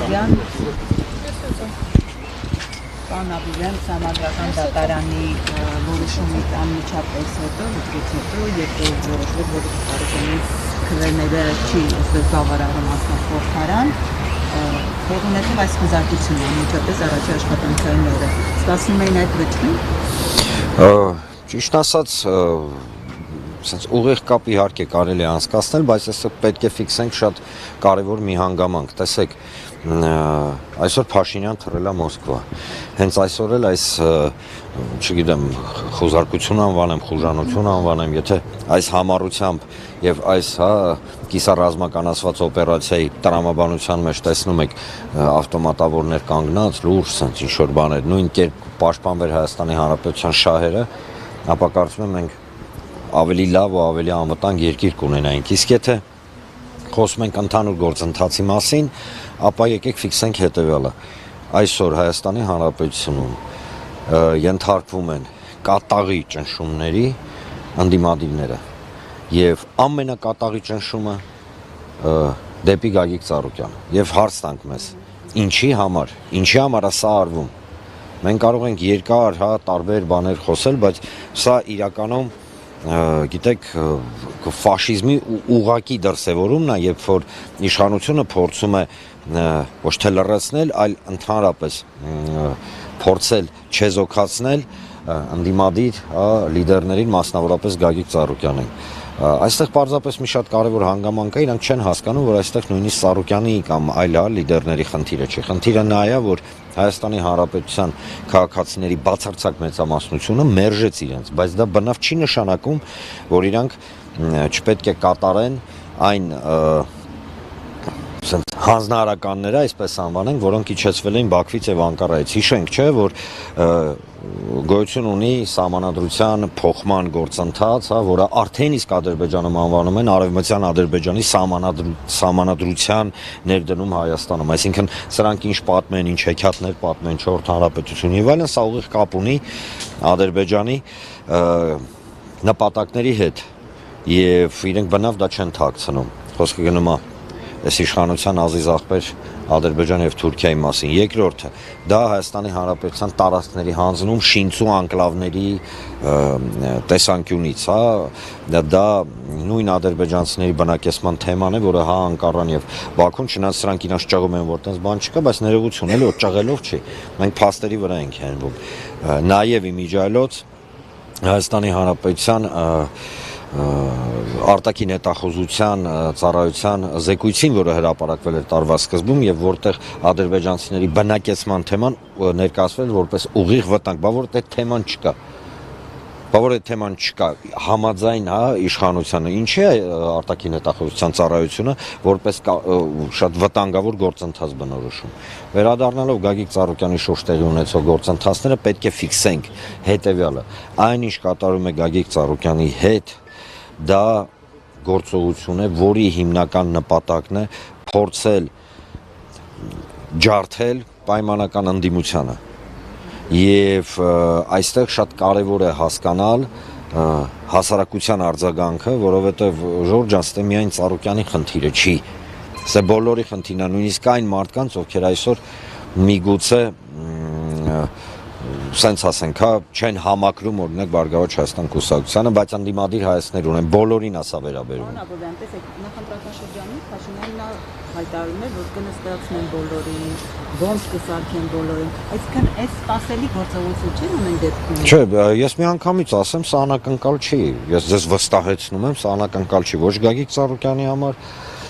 Աբիլյան, պարոն Աբիլյան, Սահմանադրական դատարանի որոշումից անմիջապես հետո, լուծից հետո, երբ որոշվեց, որ Ղուկասյանի քվեները չի բավարարում մասնախորհրդարան, որ ունեցավ այս խզարկությունը անմիջապես առաջի աշխատանքային օրը, սպասում էին այդ վճռին։ Ճիշտ ասած, ուղիղ կապ իհարկե կարելի է անցկացնել, բայց այստեղ պետք է ֆիքսենք շատ կարևոր մի հանգամանք։ Տեսեք, այսօր Փաշինյան թռել է Մոսկվա։ Հենց այսօր էլ այս, չգիտեմ, խոզարկություն անվանեմ, խուժանություն անվանեմ, եթե այս համառությամբ եւ այս կիսառազմականացված օպերացիայի տրամաբանության մեջ տեսնում եք ավտոմատավորներ կանգնած, լուրջ sense ինչ-որ բաներ, նույն կերպ պաշտպանվեր Հայաստանի Հանրապետության շահերը, ապա կարծում եմ մենք ավելի լավ ու ավելի անվտանգ երկիր կունենայինք։ Իսկ եթե խոսում ենք ընդհանուր գործընթացի մասին, ապա եկեք ֆիքսենք հետևյալը։ Այսօր Հայաստանի Հանրապետությունում ենթարկվում են կատաղի ճնշումների ընդդիմադիրները եւ ամենակատաղի ճնշումը դեպի Գագիկ Ծառուկյանը։ Եվ հարց տանք մեզ. ինչի համար է սա արվում։ Մենք կարող ենք երկար, տարբեր բաներ խոսել, բայց սա իրականում գիտեք, ֆաշիզմի ուղղակի դրսևորումն է, երբ որ իշխանությունը փորձում է ոչ թե լռեցնել, այլ ընդհանրապես փորձել չեզոքացնել ընդդիմադիր լիդերներին, մասնավորապես Գագիկ Ծառուկյանին։ Այստեղ պարզապես մի շատ կարևոր հանգամանք է, իրանք չեն հասկանում, որ այստեղ նույնիսկ Ծառուկյանի կամ այլ լիդերների խնդիրը չի։ Խնդիրը նա է, որ Հայաստանի Հանրապետության քաղաքացիների բացարձակ մեծամասնությունը մերժեց իրենց, բայց դա բնավ չի նշանակում, որ իրանք չպետք է կատարեն այն հանձնարարականները, այսպես անվանենք, որոնք իջեցվել էին Բաքվից եւ Անկարայից։ Հիշենք, չէ, որ գոյություն ունի սահմանադրության փոխման գործընթաց, որը արդեն իսկ Ադրբեջանում անվանում են Արևմտյան Ադրբեջանի սահմանադրության ներդնում Հայաստանում։ Այսինքն սրանք ինչ պատմեն, ինչ հեքիաթներ պատմեն Չորրորդ Հանրապետություն եւ այլն, սա ուղիղ կապ ունի Ադրբեջանի նպատակների հետ եւ իրենք բնավ դա չեն թաքցնում։ Խոսքը գնում է այս իշխանության ազիզ աղբեր Ադրբեջան եւ Թուրքիայի մասին։ Երկրորդը դա Հայաստանի Հանրապետության տարածքների հանձնում շինծու անկլավների տեսանկյունից, դա նույն ադրբեջանցիների բնակեցման թեման է, որը Անկարան եւ Բաքուն չնայած սրանք իրancs ճաղում են, որ տես բան չկա, բայց ներողություն էլի որ ճաղելով չի։ Մենք փաստերի վրա ենք հենվում։ Նաեւ իմիջայլոց Հայաստանի Հանրապետության արտաքին հետախուզության ծառայության զեկույցին, որը հրապարակվել էր տարվա սկզբում եւ որտեղ ադրբեջանցիների բնակեցման թեման ներկայացվել որպես ուղիղ վտանգ, բա որ այդ թեման չկա, համաձայն իշխանությանը, ինչի է արտաքին հետախուզության ծառայությունը որպես շատ վտանգավոր գործընթաց բնորոշում։ Վերադառնալով Գագիկ Ծառուկյանի շուրջ տեղի ունեցող գործընթացները պետք է ֆիքսենք հետեւյալը. այնինչ կատարում է Գագիկ Ծառուկյանի հետ դա գործողություն է, որի հիմնական նպատակն է փորձել ջարդել պայմանական ընդդիմությանը եւ այստեղ շատ կարեւոր է հասկանալ հասարակության արձագանքը, որովհետեւ Ժորժ ջան, ստե միայն Ծառուկյանի խնդիրը չի, սա բոլորի խնդիրն է, նույնիսկ այն մարդկանց, ովքեր այսօր միգուցե սենց ասենք, չեն համակրում օրինակ Բարգավաճ Հայաստան կուսակցությանը, բայց ընդդիմադիր հայացքներ ունեն, բոլորին ասա վերաբերում։ Աբովյան, տեսեք, նախընտրական շրջանում Փաշինյանն հայտարարում է, որ կնստացնեն բոլորին, ոնց կսարքեն բոլորին։ Այսինքն այս սպասելի գործողություն չի ունեն դեպքում։ Չէ, ես մի անգամից ասեմ, սա անակնկալ չի։ Ես ձեզ վստահեցնում եմ, սա անակնկալ չի ոչ Գագիկ Ծառուկյանի համար,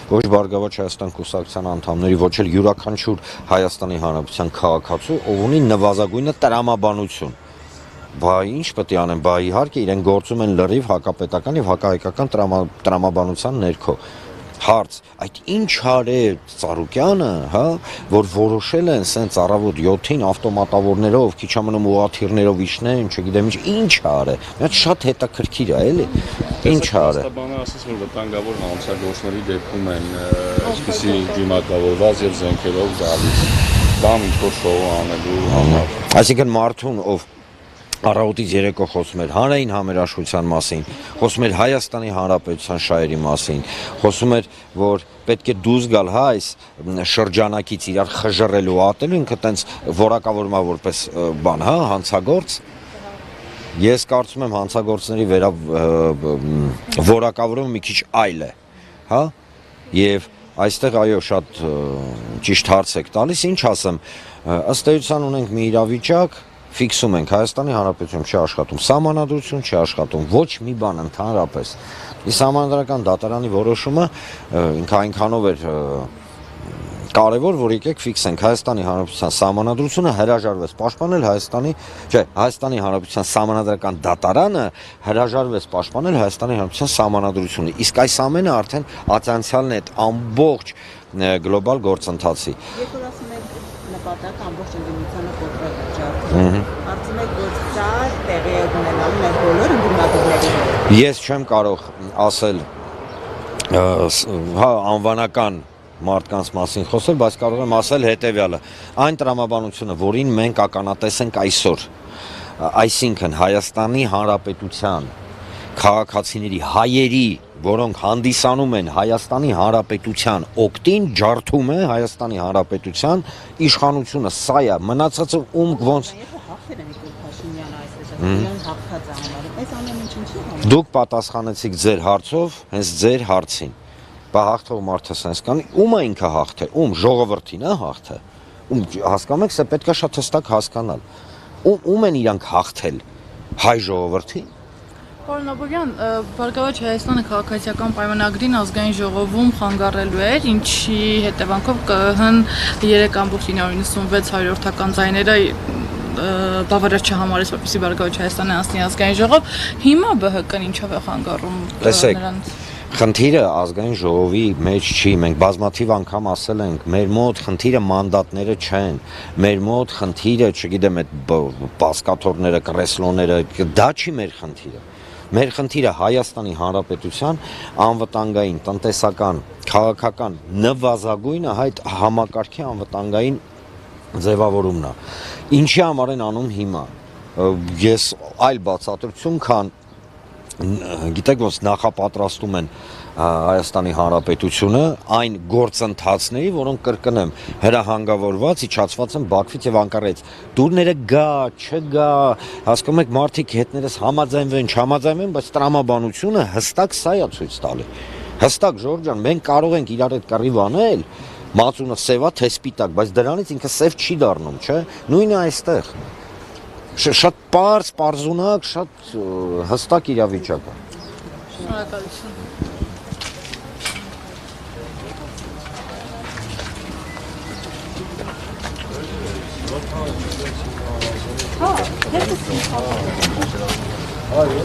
ոչ Բարգավաճ Հայաստան կուսակցության անդամների, ոչ էլ յուրաքանչյուր Հայաստանի Հանրապետության քաղաքացու, ով ունի նվազագույնը տրամաբանություն։ Բա ինչ պետք է անեն, բա իհարկե իրեն գործում են լրիվ հակապետական եւ հակահայկական տրամաբանության ներքո։ Հարց, այդ ինչ արել Ծառուկյանը, որ որոշել են սենց առավոտ 7-ին ավտոմատավորներով, քիչ ամնում ուղաթիռներով իջնեն, չգիտեմ ինչ արել։ Դա շատ հետաքրքիր է, էլի։ Ինչ արել։ Բանը ասես որ վտանգավոր հանցագործների դեպքում են այսպիսի դիմակավորված եւ զենքերով գալիս։ Բան ինչ-որ շոու անելու համար։ Այսինքն մարդուն, ով Առավոտից երեկո խոսում էր հանրային համերաշխության մասին, խոսում էր Հայաստանի Հանրապետության շահերի մասին, խոսում էր, որ պետք է դուրս գալ, հա, այս շրջանակից իրար խժռելու ատելու, ինքը տենց որակավորում է որպես բան, հա, հանցագործ։ Ես կարծում եմ հանցագործների որակավորումը մի քիչ այլ է, հա, եւ այստեղ այո շատ ճիշտ հարց եք տալիս, ինչ ասեմ, ըստ էության ունենք մի իրավիճակ, ֆիքսում ենք Հայաստանի Հանրապետություն չի աշխատում, սահմանադրություն չի աշխատում, ոչ մի բան ընդհանրապես։ Իսկ Սահմանադրական դատարանի որոշումը ինքը այնքանով էր կարևոր, որ եկեք ֆիքսենք Հայաստանի Հանրապետության սահմանադրությունը հրաժարվեց պաշտպանել Հայաստանի Հանրապետության Սահմանադրական դատարանը հրաժարվեց պաշտպանել Հայաստանի Հանրապետության սահմանադրությունը։ Իսկ այս ամենը արդեն ածանցյալն է այդ ամբողջ գլոբալ գործընթացի։ Երբ որ ասում եք նպատակ ամբողջ ընդդիմությանը կոտրել ջարդը, կարծում եք, որ սա տեղի է ունենալու մեր բոլոր ընդդիմադիրների հետ։ Ես չեմ կարող ասել հա անվանական մարդկանց մասին խոսել, բայց կարող եմ ասել հետևյալը. այն տրամաբանությունը, որին մենք ականատես ենք այսօր, այսինքն Հայաստանի Հանրապետության քաղաքացիների, հայերի, որոնք հանդիսանում են Հայաստանի Հանրապետության օգտին, ջարդում է Հայաստանի Հանրապետության իշխանությունը, սա է, մնացածը ոնց Հաղթել են Նիկոլ Փաշինյանը այսպես իրեն հաղթած է համարում։ Այս ամեն ինչը ինչի՞ համար։ Դուք պատասխանեցիք ձեր հարցով, հենց ձեր հարցին։ Բա հաղթող մարդը sense կանի, ում է ինքը հաղթել, ում ժողովրդին է հաղթել, ում հասկանում եք, սա պետք է շատ հստակ հասկանալ, ում են իրանք հաղթել, հայ ժողովրդին։ Պարոն Աբովյան, Բարգավաճ Հայաստանը քաղաքացիական պայմանագրին ազգային ժողովում խանգարելու էր, ինչի հետևանքով ԿԸՀ-ն 3.996 հարյուրորդական ձայները բավարար չհամարեց, որպեսզի Բարգավաճ Հայաստանը անցնի ազգային ժողով, հիմա ԲՀԿ-ն ինչով է խանգարում նրանց։ Խնդիրը ազգային ժողովի մեջ չի, մենք բազմաթիվ անգամ ասել ենք, մեր մոտ խնդիրը մանդատները չեն, մեր մոտ խնդիրը, չգիտեմ, այդ բասկաթոռները, կրեսլոները, դա չի մեր խնդիրը։ Մեր խնդիրը Հայաստանի Հանրապետության անվտանգային, տնտեսական, քաղաքական նվազագույնը այդ համակարգի անվտանգային ձևավորումն է։ Ինչի համար են անում հիմա։ Ես այլ բացատրություն, քան գիտեք ոնց նախապատրաստում են Հայաստանի Հանրապետությունը այն գործընթացների, որոնք կրկնեմ, հրահանգավորված, իջացված են Բաքվից եւ Անկարայից։ Դուրները գա, չգա, հասկանում եք, մարդիկ հետներս համաձայնվեն, չհամաձայնվեն, բայց տրամաբանությունը հստակ սա է ցույց տալի։ Հստակ Ժորժ ջան, մենք կարող ենք իրար հետ կռիվ անել, մածունը սևա թե սպիտակ, բայց դրանից ինքը սև չի դառնում, չէ՞։ Նույնը այստեղ։ Շատ պարզունակ, շատ հստակ իրավիճակ է։ Շնորհակալություն։ Այո։